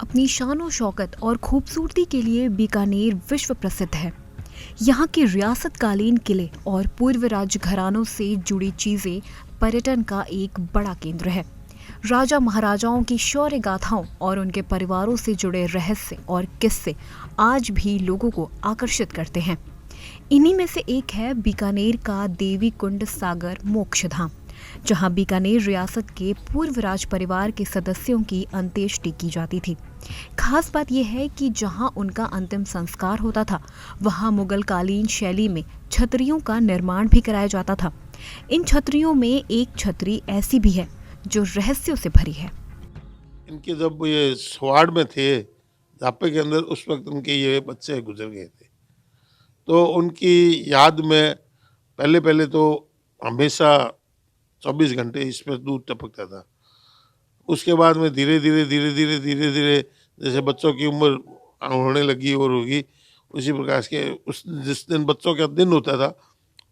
अपनी शान और शौकत और खूबसूरती के लिए बीकानेर विश्व प्रसिद्ध है। यहाँ के रियासतकालीन किले और पूर्व राजघरानों से जुड़ी चीजें पर्यटन का एक बड़ा केंद्र है। राजा महाराजाओं की शौर्य गाथाओं और उनके परिवारों से जुड़े रहस्य और किस्से आज भी लोगों को आकर्षित करते हैं। इन्हीं में से एक है बीकानेर का देवी कुंड सागर मोक्षधाम, जहां बीकानेर रियासत के पूर्व राज परिवार के सदस्यों की अंत्येष्टि की जाती थी। खास बात यह है कि जहां उनका अंतिम संस्कार होता था, वहां मुगल कालीन शैली में छतरियों का निर्माण भी कराया जाता था। इन छतरियों में एक छतरी ऐसी भी है जो रहस्यों से भरी है। इनके जब ये स्वाड़ में थे झापे के अंदर, उस वक्त उनके ये बच्चे गुजर गए थे, तो उनकी याद में पहले तो हमेशा 24 घंटे इस पर दूध टपकता था। उसके बाद में धीरे धीरे जैसे बच्चों की उम्र होने लगी और होगी, उसी प्रकार के उस जिस दिन बच्चों का दिन होता था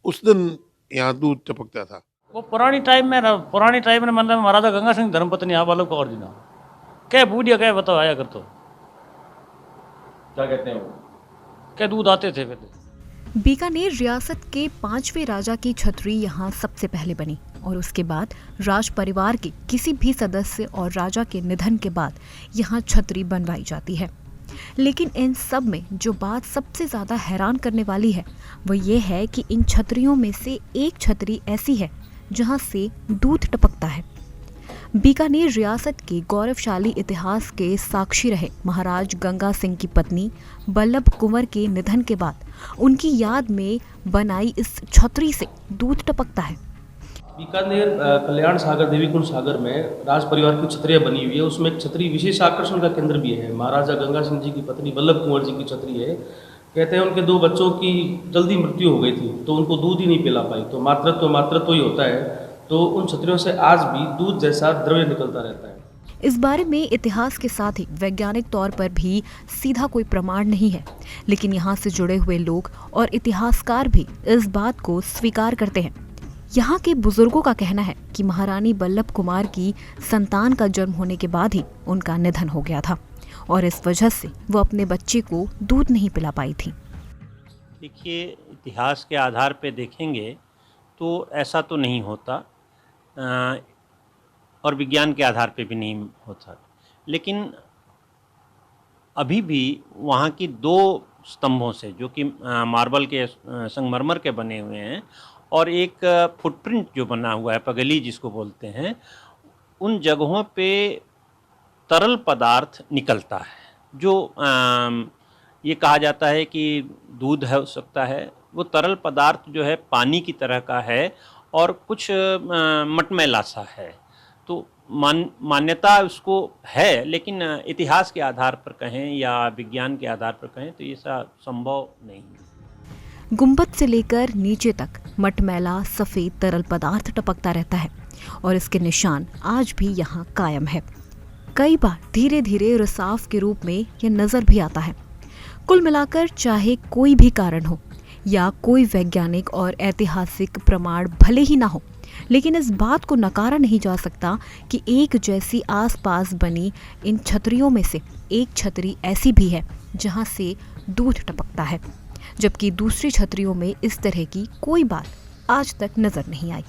उस दिन यहाँ दूध टपकता था। वो पुरानी टाइम में मतलब महाराजा गंगा सिंह धर्मपत्नी आप वालों को और दिना क्या बूढ़िया क्या बताओ आया कर तो क्या कहते हैं वो क्या दूध आते थे पहले। बीकानेर रियासत के 5वें राजा की छतरी यहाँ सबसे पहले बनी और उसके बाद राज परिवार के किसी भी सदस्य और राजा के निधन के बाद यहाँ छतरी बनवाई जाती है। लेकिन इन सब में जो बात सबसे ज्यादा हैरान करने वाली है वो ये है कि इन छतरियों में से एक छतरी ऐसी है जहाँ से दूध टपकता है। बीकानेर रियासत के गौरवशाली इतिहास के साक्षी रहे महाराज गंगा सिंह की पत्नी बल्लभ कुंवर के निधन के बाद उनकी याद में बनाई इस छतरी से दूध टपकता है। बीकानेर कल्याण सागर देवीकुंड सागर में राज परिवार की छतरियाँ बनी हुई है। उसमें एक छतरी विशेष आकर्षण का केंद्र भी है। महाराजा गंगा सिंह जी की पत्नी बल्लभ कुंवर जी की छतरी है। कहते हैं उनके 2 बच्चों की जल्दी मृत्यु हो गई थी, तो उनको दूध ही नहीं पिला पाई, तो मातृत्व ही होता है, तो उन छतरियों से आज भी दूध जैसा द्रव्य निकलता रहता है। इस बारे में इतिहास के साथ ही वैज्ञानिक तौर पर भी सीधा कोई प्रमाण नहीं है, लेकिन यहाँ से जुड़े हुए लोग और इतिहासकार भी इस बात को स्वीकार करते हैं। यहाँ के बुजुर्गों का कहना है कि महारानी बल्लभ कुमार की संतान का जन्म होने के बाद ही उनका निधन हो गया था और इस वजह से वो अपने बच्चे को दूध नहीं पिला पाई थी। देखिए, इतिहास के आधार पे देखेंगे तो ऐसा तो नहीं होता और विज्ञान के आधार पे भी नहीं होता, लेकिन अभी भी वहाँ की 2 स्तंभों से जो कि मार्बल के संगमरमर के बने हुए हैं और एक फुटप्रिंट जो बना हुआ है पगली जिसको बोलते हैं, उन जगहों पे तरल पदार्थ निकलता है जो ये कहा जाता है कि दूध हो सकता है। वो तरल पदार्थ जो है पानी की तरह का है और कुछ मटमैला सा है, तो मान्यता उसको है, लेकिन इतिहास के आधार पर कहें या विज्ञान के आधार पर कहें तो ये संभव नहीं है। गुंबद से लेकर नीचे तक मटमैला सफेद तरल पदार्थ टपकता रहता है और इसके निशान आज भी यहाँ कायम है। कई बार धीरे धीरे रिसाव के रूप में यह नजर भी आता है। कुल मिलाकर चाहे कोई भी कारण हो या कोई वैज्ञानिक और ऐतिहासिक प्रमाण भले ही ना हो, लेकिन इस बात को नकारा नहीं जा सकता कि एक जैसी आसपास बनी इन छतरियों में से एक छतरी ऐसी भी है जहां से दूध टपकता है, जबकि दूसरी छतरियों में इस तरह की कोई बात आज तक नजर नहीं आई।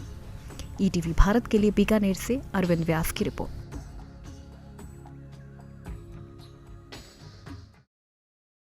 ईटीवी भारत के लिए बीकानेर से अरविंद व्यास की रिपोर्ट।